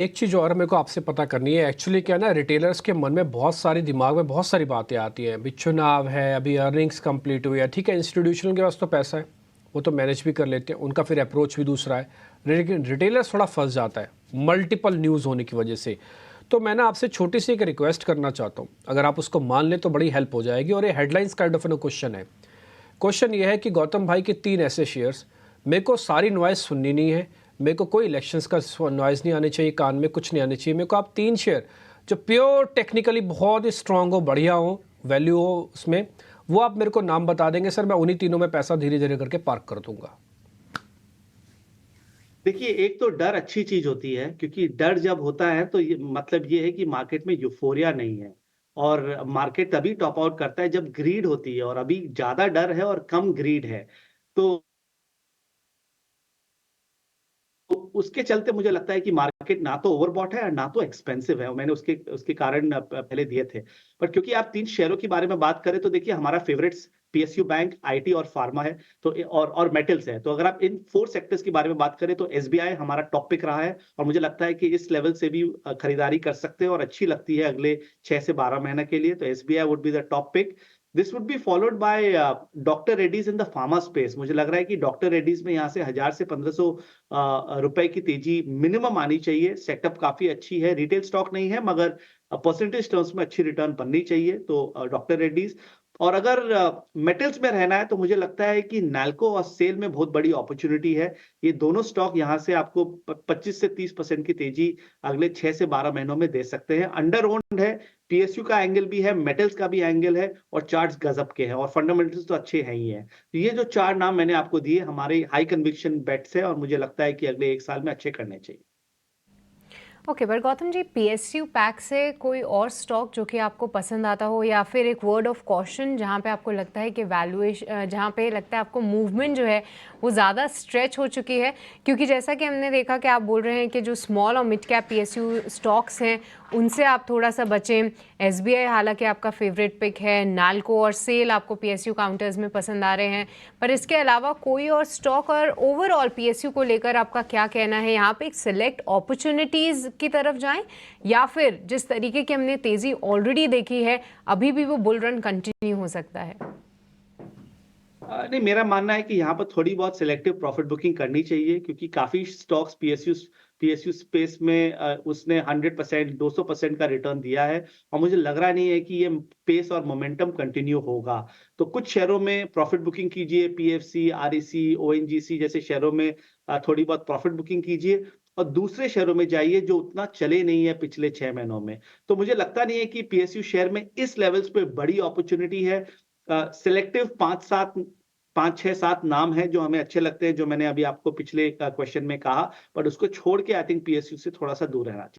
एक चीज़ और मेरे को आपसे पता करनी है। एक्चुअली क्या है ना, रिटेलर्स के मन में बहुत सारी, दिमाग में बहुत सारी बातें आती हैं। अभी चुनाव है, अभी अर्निंग्स कंप्लीट हुई है, ठीक है, इंस्टीट्यूशनल के पास तो पैसा है, वो तो मैनेज भी कर लेते हैं, उनका फिर अप्रोच भी दूसरा है। लेकिन रिटेलर्स थोड़ा फंस जाता है मल्टीपल न्यूज़ होने की वजह से। तो मैं ना आपसे छोटी सी एक रिक्वेस्ट करना चाहता हूँ, अगर आप उसको मान लें तो बड़ी हेल्प हो जाएगी। और ये headlines kind of an question है। क्वेश्चन ये है कि गौतम भाई के 3 ऐसे शेयर्स, मेरे को सारी नॉइज़ सुननी नहीं है, मेरे को कोई इलेक्शंस का नॉइज़ नहीं आनी चाहिए, कान में कुछ नहीं आनी चाहिए। मेरे को आप 3 शेयर जो प्योर टेक्निकली बहुत ही स्ट्रांग हो, बढ़िया हो, वैल्यू हो उसमें, वो आप मेरे को नाम बता देंगे सर, मैं उन्हीं तीनों में पैसा धीरे-धीरे करके पार्क कर दूँगा। देखिए, एक तो डर अच्छी चीज़ होती है, क्योंकि डर जब होता है तो ये मतलब ये है कि मार्केट में यूफ़ोरिया नहीं है। और मार्केट तभी टॉप आउट करता है जब ग्रीड होती है, और अभी ज़्यादा डर है और कम ग्रीड है। तो तो उसके चलते मुझे लगता है कि मार्केट ना तो ओवरबॉट है और ना तो एक्सपेंसिव है, और मैंने उसके उसके कारण पहले दिए थे। पर क्योंकि आप 3 शेयरों के बारे में बात करें, तो देखिए हमारा फ़ेवरेट्स पीएसयू बैंक, आईटी और फार्मा है, तो और मेटल्स है। तो अगर आप इन 4 सेक्टर्स के बारे में बात करें, तो एसबीआई हमारा टॉप पिक रहा है, और मुझे लगता है कि इस लेवल से भी खरीदारी कर सकते हैं और अच्छी लगती है अगले 6 से 12 महीने के लिए। तो SBI would be the top pick. This would be followed by doctor Reddy's in the pharma space. मुझे लग रहा है कि डॉक्टर रेड्डीज में यहाँ से 1000 से 1500 रुपए की तेजी मिनिमम आनी चाहिए। सेटअप काफ़ी अच्छी है, रिटेल स्टॉक नहीं है, मगर परसेंटेज टर्म्स में अच्छी रिटर्न बननी चाहिए, तो डॉक्टर रेड्डीज। और अगर मेटल्स में रहना है, तो मुझे लगता है कि नैल्को और सेल में बहुत बड़ी अपॉर्च्युनिटी है। ये दोनों स्टॉक यहाँ से आपको 25 से 30% की तेजी अगले 6 से 12 महीनों में दे सकते हैं। अंडर ओन्ड है, पीएसयू का एंगल भी है, मेटल्स का भी एंगल है, और चार्ट्स गजब के हैं, और फंडामेंटल्स तो अच्छे हैं ही हैं। तो ये जो 4 नाम मैंने आपको दिए, हमारे हाई कन्विक्शन बेट्स हैं, और मुझे लगता है कि अगले 1 साल में अच्छे करने चाहिए। ओके, पर गौतम जी, पीएसयू पैक से कोई और स्टॉक जो कि आपको पसंद आता हो, या फिर एक वर्ड ऑफ कॉशन जहाँ पे आपको लगता है कि वैल्यूएशन, जहाँ पे लगता है आपको मूवमेंट जो है वो ज़्यादा स्ट्रेच हो चुकी है? क्योंकि जैसा कि हमने देखा कि आप बोल रहे हैं कि जो स्मॉल और मिड कैप पीएसयू स्टॉक्स हैं उनसे आप थोड़ा सा बचें। एसबीआई हालांकि आपका फेवरेट पिक है, नाल्को और सेल आपको पीएसयू काउंटर्स में पसंद आ रहे हैं, पर इसके अलावा कोई और स्टॉक? और ओवरऑल पीएसयू को लेकर आपका क्या कहना है? यहाँ पे एक सिलेक्ट अपॉर्चुनिटीज़ की तरफ जाएं, या फिर जिस तरीके की हमने तेज़ी ऑलरेडी देखी है अभी भी वो बुल रन कंटिन्यू हो सकता है? नहीं, मेरा मानना है कि यहाँ पर थोड़ी बहुत सिलेक्टिव प्रॉफिट बुकिंग करनी चाहिए, क्योंकि काफ़ी स्टॉक्स पीएसयू स्पेस में उसने 100%, 200% का रिटर्न दिया है, और मुझे लग रहा नहीं है कि ये पेस और मोमेंटम कंटिन्यू होगा। तो कुछ शेयरों में प्रॉफिट बुकिंग कीजिए, पीएफसी, आरईसी, ओएनजीसी जैसे शेयरों में थोड़ी बहुत प्रॉफिट बुकिंग कीजिए, और दूसरे शेयरों में जाइए जो उतना चले नहीं है पिछले 6 महीनों में। तो मुझे लगता नहीं है कि पीएसयू शेयर में इस लेवल्स पे बड़ी अपॉर्च्युनिटी है। सिलेक्टिव 5, 6, 7 नाम हैं जो हमें अच्छे लगते हैं, जो मैंने अभी आपको पिछले क्वेश्चन में कहा, बट उसको छोड़ के आई थिंक पीएसयू से थोड़ा-सा दूर रहना चाहिए।